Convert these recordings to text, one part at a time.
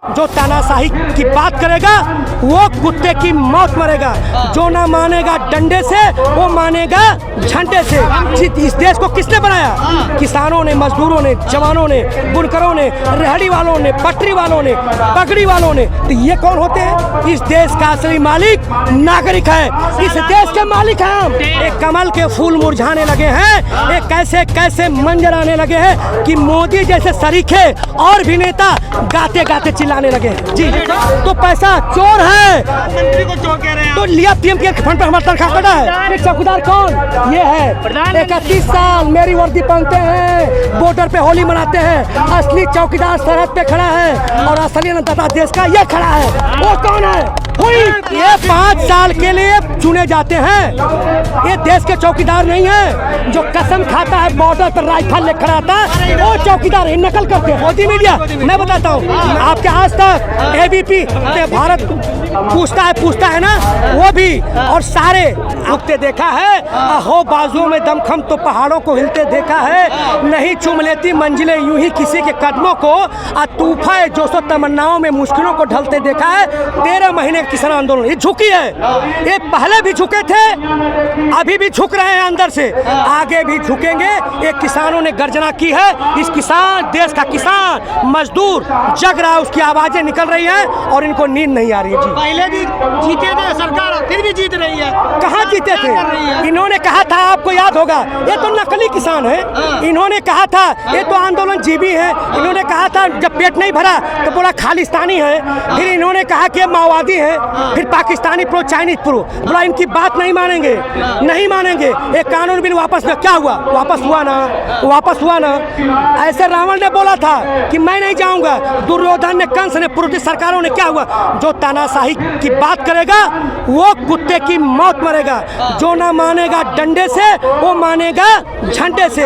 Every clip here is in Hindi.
जो तानाशाही की बात करेगा वो कुत्ते की मौत मरेगा। जो ना मानेगा डंडे से वो मानेगा झंडे से। इस देश को किसने बनाया? किसानों ने, मजदूरों ने, जवानों ने, बुनकरों ने, रेहड़ी वालों ने, पटरी वालों ने, पगड़ी वालों ने। तो ये कौन होते हैं? इस देश का असली मालिक नागरिक है। इस देश के मालिक हैं हम। एक कमल के फूल मुरझाने लगे हैं, एक कैसे कैसे मंजर आने लगे हैं कि मोदी जैसे सरीखे और भी नेता गाते गाते चिल्लाने लगे हैं। जी तो पैसा चोर है, मंत्री को चोर कह रहे हैं। तो लिया पीएम के फंड पर हमारा तनख्वाह कटा है। चौकीदार कौन? ये है 31 साल मेरी वर्दी पहनते हैं, बॉर्डर पे होली मनाते हैं। असली चौकीदार सरहद पे खड़ा है और असली अन्नदाता देश का ये खड़ा है। वो कौन है? ये 5 साल के लिए चुने जाते हैं। ये देश के चौकीदार नहीं है। जो कसम खाता है बॉर्डर पर राइफल लेकर खड़ा आता है वो चौकीदार है। नकल करते हैं मोदी मीडिया। मैं बताता हूँ आपके आज तक एबीपी भारत पूछता है ना, वो भी और सारे रुकते देखा है। हो बाजुओं में दमखम तो पहाड़ों को हिलते देखा है। नहीं चूम लेती मंजिलें यूं ही किसी के कदमों को। तूफाए जोशो तमन्नाओं में मुश्किलों को ढलते देखा है। 13 महीने किसान आंदोलन ये झुकी है। ये पहले भी झुके थे, अभी भी झुक रहे हैं अंदर से, आगे भी झुकेंगे। ये किसानों ने गर्जना की है। इस किसान, देश का किसान मजदूर जग रहा है, उसकी आवाजें निकल रही हैं और इनको नींद नहीं आ रही है। जी पहले भी जीते थे सरकार, फिर भी जीत रही है। कहाँ जीते थे? इन्होंने कहा था, आपको याद होगा, ये तो नकली किसान है। इन्होंने कहा था ये तो आंदोलन जीवी है। इन्होंने कहा था जब पेट नहीं भरा तो बोला खालिस्तानी है। फिर इन्होंने कहा कि माओवादी है, फिर पाकिस्तानी प्रो, चाइनीज प्रो। बोला इनकी बात नहीं मानेंगे, नहीं मानेंगे। एक कानून बिल वापस न, क्या हुआ? वापस हुआ ना। ऐसे रावण ने बोला था कि मैं नहीं जाऊंगा। दुर्योधन ने, कंस ने, पूर्व सरकारों ने, क्या हुआ? जो तानाशाही की बात करेगा वो कुत्ते की मौत मरेगा। जो ना मानेगा डंडे से वो मानेगा झंडे से।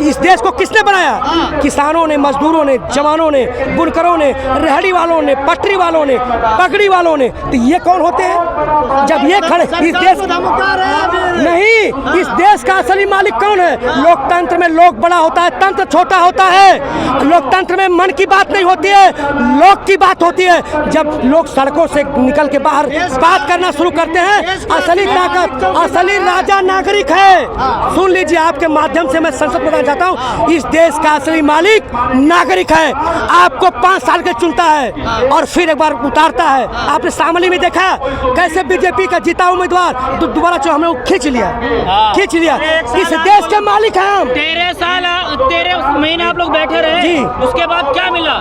इस देश को किसने बनाया? किसानों ने, मजदूरों ने, जवानों ने, बुनकरों ने, रेहड़ी वालों ने, पटरी वालों ने, पगड़ी वालों ने। तो ये कौन होते हैं? जब ये खड़े इस देश नहीं, इस देश का असली मालिक कौन है? लोकतंत्र में लोक बड़ा होता है, तंत्र छोटा होता है। लोकतंत्र में मन की बात नहीं होती है, लोक की बात होती है। जब लोग सड़कों से निकल के बाहर बात करना शुरू करते हैं, असली ताकत, असली राजा नागरिक है। सुन लीजिए, आपके माध्यम से मैं संसद बताना चाहता हूँ, इस देश का असली मालिक नागरिक है। आपको 5 साल के चुनता है और फिर एक बार उतारता है। आपने शामली में देखा कैसे बीजेपी का जीता उम्मीदवार दोबारा चुनाव में खींच लिया। इस देश के मालिक हैं हम। 13 महीने आप लोग बैठे रहे जी। उसके बाद क्या मिला?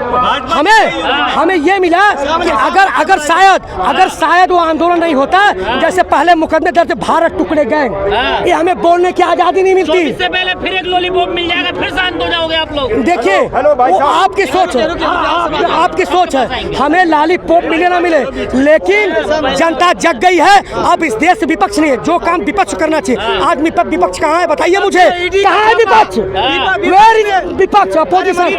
हमें ये मिला कि अगर शायद वो आंदोलन नहीं होता, जैसे पहले मुकदमे दर्ज भारत टुकड़े गैंग, ये हमें बोलने की आजादी नहीं मिलती। इससे पहले फिर एक लॉलीपॉप मिल जाएगा, फिर शांत हो जाओगे आप लोग। देखिए वो आपकी सोच है, आपकी सोच है। हमें लॉलीपॉप मिले ना मिले, लेकिन जनता जग गई है। अब इस देश से विपक्ष नहीं है, जो काम विपक्ष करना चाहिए। आज विपक्ष कहाँ है? बताइए मुझे, कहाँ है विपक्ष? विपक्ष, अपोजिशन।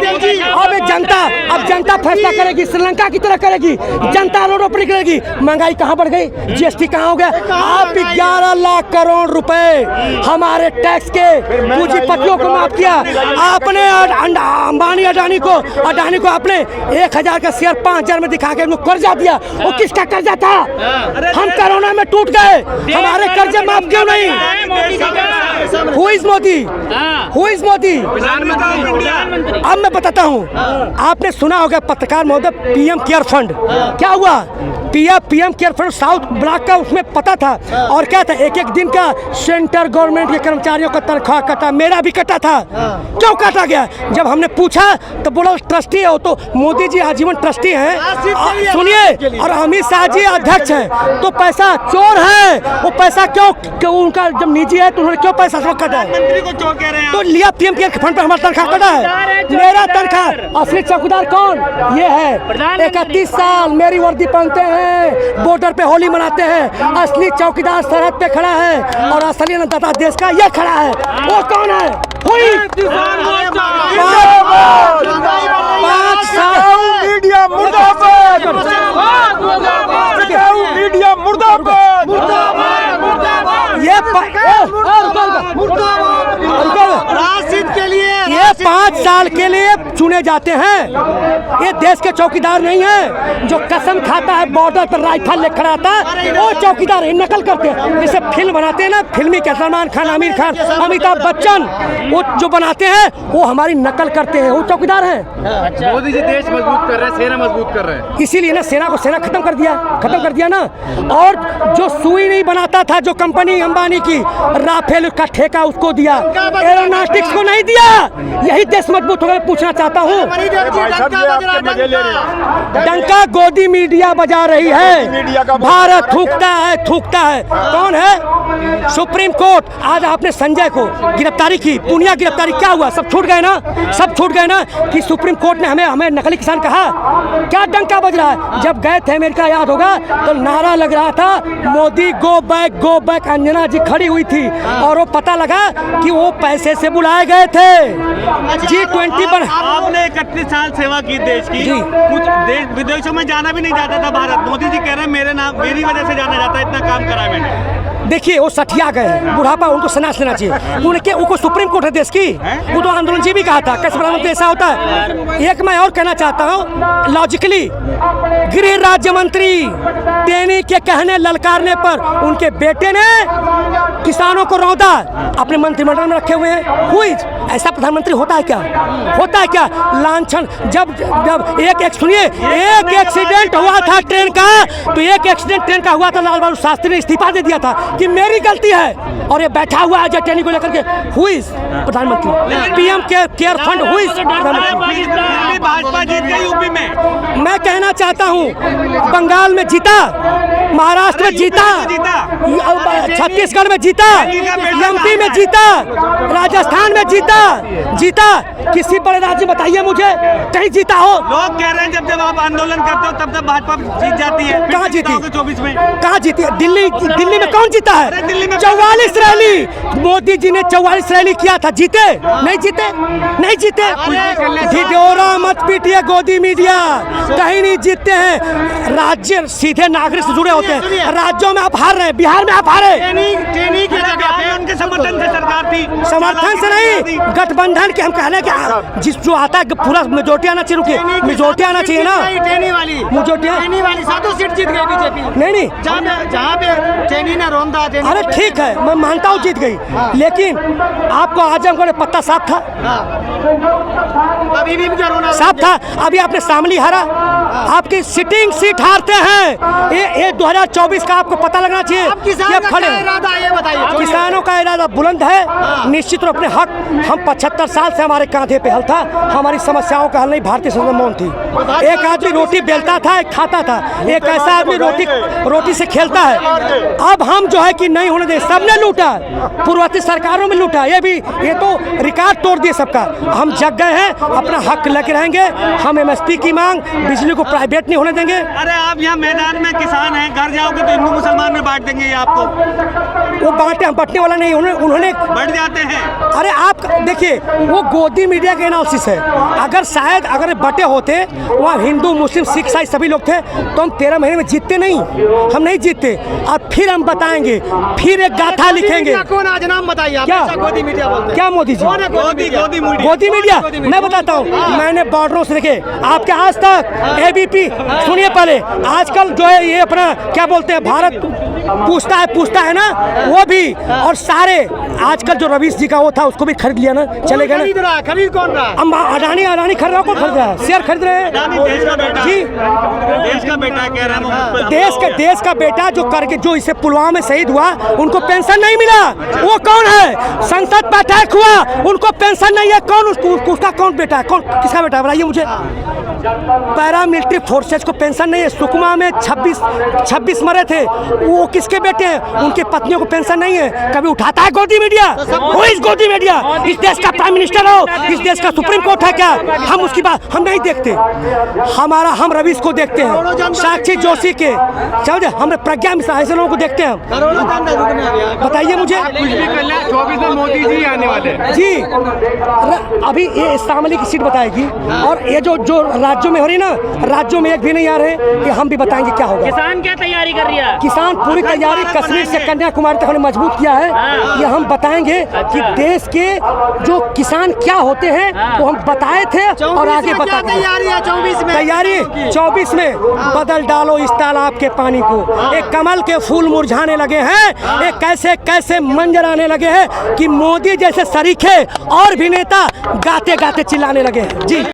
अब जनता फैसला करेगी, श्रीलंका की तरह करेगी। जनता रोडों पर निकलेगी। महंगाई कहाँ बढ़ गई? जीएसटी कहाँ हो गया? आप 11 लाख करोड़ रुपए हमारे टैक्स के पूंजीपतियों को माफ किया आपने। अंबानी अडानी को आपने 1000 का शेयर 5000 में दिखा के उनको कर्जा दिया। वो किसका कर्जा था? हम कोरोना में टूट गए, हमारे कर्जे माफ क्यों नहीं? Who is Modi? अब मैं बताता हूँ। आपने सुना होगा पत्रकार महोदय, पीएम केयर फंड क्या हुआ? PM care fund south block का, उसमें पता था और क्या था? एक दिन का सेंट्रल गवर्नमेंट के कर्मचारियों का तनख्वाह कटा, मेरा भी कटा था। क्यों काटा गया? जब हमने पूछा तो बोला ट्रस्टी है। तो मोदी जी आजीवन ट्रस्टी हैं, सुनिए, और अमित शाह जी अध्यक्ष हैं। तो पैसा चोर है। वो पैसा क्यों उनका जब निजी है तो उन्होंने क्यों पैसा कटा है? मंत्री को चोर कह रहे हैं। तो लिया पीएम के फंड पर हमारा तनख्वाह कटा है। मेरा तनख्वाह। असली चौकीदार कौन? ये है 31 साल मेरी वर्दी पहनते हैं, बॉर्डर पे होली मनाते हैं। असली चौकीदार सरहद पे खड़ा है और असली अन्नदाता देश का ये खड़ा है। वो कौन है? 5 साल मीडिया मुर्दाबाद, मीडिया मुर्दाबाद, ये राशिद के लिए ये 5 साल के लिए चुने जाते हैं। ये देश के चौकीदार नहीं है। जो कसम खाता है बॉर्डर पर राइफल लेकर खड़ा आता है वो चौकीदार है। नकल करते हैं, जैसे फिल्म बनाते हैं ना, फिल्मी के सलमान खान, आमिर खान, अमिताभ बच्चन, वो जो बनाते हैं वो हमारी नकल करते हैं, वो चौकीदार हैं। मोदी जी देश मजबूत कर रहे हैं, सेना मजबूत कर रहे हैं। इसीलिए ना सेना खत्म कर दिया ना। और जो सुई नहीं बनाता था, जो कंपनी अंबानी की राफेल का ठेका उसको दिया, एरोनॉटिक्स को नहीं दिया। यही देश मजबूत होगा। पूछना चाहता हूँ, डंका गोदी मीडिया बजा रही है। भारत थूकता है। कौन है? Supreme court. आज आपने संजय को गिरफ्तारी की, पुनिया गिरफ्तारी, क्या हुआ? सब छूट गए ना कि सुप्रीम कोर्ट ने हमें नकली किसान कहा। क्या डंका बज रहा है? जब गए थे अमेरिका, याद होगा, तो नारा लग रहा था मोदी गो बैक। अंजना जी खड़ी हुई थी और वो पता लगा कि वो पैसे से बुलाए गए थे। G20 पर आपने 31 साल सेवा की देश की, कुछ देश विदेशों में जाना भी नहीं चाहता था भारत। मोदी जी कह रहे हैं मेरी वजह से जाना जाता है, इतना काम करा है मैंने। देखिए वो सठिया गए हैं, बुढ़ापा, उनको सन्यास लेना चाहिए। उनको सुप्रीम कोर्ट है देश की, वो तो आंदोलन जी भी कहा था। कैसे प्रधानमंत्री ऐसा होता है? एक मैं और कहना चाहता हूँ लॉजिकली, गृह राज्य मंत्री टेनी के कहने ललकारने पर उनके बेटे ने किसानों को रौंदा, अपने मंत्रिमंडल में रखे हुए हैं। हुईज ऐसा प्रधानमंत्री होता है क्या? लांछन। जब एक एक्सीडेंट हुआ था ट्रेन का, तो एक एक्सीडेंट ट्रेन का हुआ था, लाल बहादुर शास्त्री ने इस्तीफा दे दिया था कि मेरी गलती है, और ये बैठा हुआ है टेनी को लेकर के। हुईज प्रधानमंत्री? पीएम केयर फंड हुईज प्रधानमंत्री? भाजपा जीत गई यूपी में। मैं कहना चाहता हूँ बंगाल में जीता, महाराष्ट्र में जीता, छत्तीसगढ़ में जीता, एमपी में जीता, राजस्थान में जीता। किसी बड़े राज्य बताइए मुझे कहीं जीता हो? लोग कह रहे हैं जब आप आंदोलन करते हो तब भाजपा जीत जाती है। कहाँ जीती? 24 में कहाँ जीती? दिल्ली में कौन जीता है? 44 रैली मोदी जी ने 44 रैली किया था, जीते? नहीं जीते। ढिढोरा मत पीटिए गोदी मीडिया, कहीं नहीं जीतते हैं। राज्य सीधे नागरिक से जुड़े होते हैं। राज्यों में आप हार रहे हैं, बिहार में आप हारे। उनके समर्थन से सरकार थी, समर्थन से नहीं, गठबंधन के हम कह रहे हैं कि जिस जो आता है पूरा मेजोरिटी आना चाहिए। मेजोरिटी आना चाहिए ना। टेनी वाली 7 सीट जीत गई बीजेपी। नहीं, जहाँ पे टेनी ने रौंदा। अरे ठीक है, मैं मानता हूँ जीत गई, लेकिन आपको आजमगढ़ पत्ता साफ था। अभी भी साफ था। अभी आपने शामली हारा, आपकी सिटिंग सीट हारते हैं। ये 2024 का आपको पता लगना चाहिए। किसानों का इरादा बुलंद है, निश्चित रूप अपने हक। हम 75 साल से हमारे कांधे पे हल था, हमारी समस्याओं का हल नहीं भारतीय संसद मौन थी। एक आदमी रोटी बेलता था, एक खाता था, एक ऐसा आदमी रोटी से खेलता है। अब हम जो है कि नहीं होने दे, सबने लूटा, पूर्ववर्ती सरकारों में लूटा, ये तो रिकॉर्ड तोड़ दिए सबका। हम जग गए हैं, अपना हक लेके रहेंगे। हम MSP की मांग, बिजली को प्राइवेट नहीं होने देंगे। अरे आप यहाँ मैदान में किसान हैं, घर जाओगे तो हिंदू मुसलमान में बांट देंगे ये आपको। वो बांटने वाला नहीं, उन्होंने बढ़ जाते हैं। अरे आप देखिए, वो गोदी मीडिया का एनालिसिस है। अगर बटे होते, वहाँ हिंदू मुस्लिम सिख ईसाई सभी लोग थे, तो हम 13 महीने में जीतते नहीं। हम नहीं जीतते। और फिर हम बताएंगे, फिर एक गाथा लिखेंगे। कौन? आज नाम बताइए। क्या गोदी मीडिया बोलते हैं? क्या मोदी जी? गोदी मीडिया मैं बताता हूँ। मैंने बॉर्डरों से देखे, आपके आज तक ABP सुनिए पहले। आजकल जो है ये अपना क्या बोलते हैं, भारत पूछता है ना, वो भी। और सारे आजकल जो रवीश जी का वो था, उसको भी खरीद लिया ना, चले गए ना। खरीद कौन रहा? अडानी खरीद रहा, कौन खरीद रहा है? शेयर खरीद रहे हैं जी। देश का बेटा कह रहा है, देश का बेटा जो इसे पुलवामा में शहीद हुआ, उनको पेंशन नहीं मिला। वो कौन है? संसद में अटैक हुआ, उनको पेंशन नहीं है। कौन उसका कौन बेटा है? कौन किसका बेटा है बताइए मुझे? पैरामिलिट्री फोर्सेस को पेंशन नहीं है। सुकमा में 26 मरे थे, वो किसके बेटे हैं? उनकी पत्नियों को पेंशन नहीं है। कभी उठाता है गोदी मीडिया? वो इस गोदी मीडिया इस देश का प्राइम मिनिस्टर हो, इस देश का सुप्रीम कोर्ट है क्या? हम उसकी बात हम नहीं देखते। हम रवीश को देखते हैं। साक्षी जोशी के, समझे, हम प्रज्ञा मिश्रा, ऐसे लोगों को देखते हैं हम। करोड़ों धंधा रुकने आ गया। बताइए मुझे। कुछ भी कर ले, 24 में मोदी जी आने वाले हैं। जी अभी ये शामली की सीट बताएगी, और ये जो राज्यों में हो रही ना, राज्यों में एक भी नहीं आ रहे, ये हम भी बताएंगे क्या होगा। किसान क्या तैयारी कर रही है? किसान पूरी तैयारी कश्मीर से कन्याकुमारी तक हमने मजबूत किया है। ये हम बताएंगे कि देश के जो किसान क्या होते हैं वो हम बताए थे और आगे बता तैयारी है 24 में। तैयारी 24 में बदल डालो इस तालाब के पानी को। एक कमल के फूल मुरझाने लगे हैं, एक कैसे कैसे मंजर आने लगे हैं कि मोदी जैसे सरीखे और भी नेता गाते गाते चिल्लाने लगे हैं। जी।